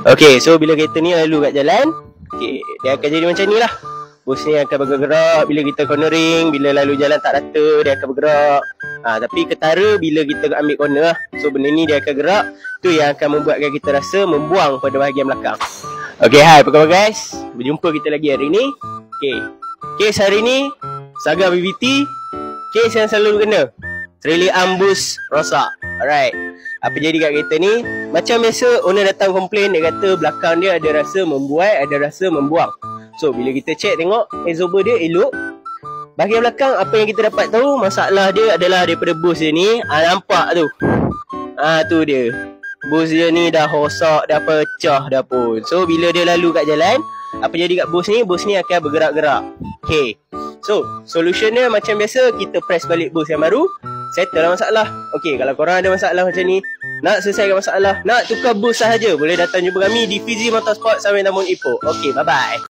Okay, so bila kereta ni lalu kat jalan, okay, dia akan jadi macam ni lah. Bus ni akan bergerak bila kita cornering. Bila lalu jalan tak rata, dia akan bergerak. Tapi ketara bila kita ambil corner lah. So benda ni dia akan gerak. Tu yang akan membuatkan kita rasa membuang pada bahagian belakang. Okay, hai, apa khabar guys? Berjumpa kita lagi hari ni. Okay, case hari ni Saga BBT. Case yang selalu kena, trailer arm bus rosak. Alright, apa jadi kat kereta ni? Macam biasa, owner datang komplain. Dia kata belakang dia ada rasa membuai, ada rasa membuang. So bila kita check tengok exhaust dia elok. Bahagian belakang apa yang kita dapat tahu, masalah dia adalah daripada bus dia ni. Nampak tu. Tu dia. Bus dia ni dah rosak, dah pecah dah pun. So bila dia lalu kat jalan, apa jadi kat bus ni? Bus ni akan bergerak-gerak. Okay, so solution dia macam biasa, kita press balik bus yang baru, settle lah masalah. Okay, kalau korang ada masalah macam ni, nak selesaikan masalah, nak tukar bus sahaja, boleh datang jumpa kami di Fizi Motorsport Sarawak Namun Ipoh. Okay, bye-bye.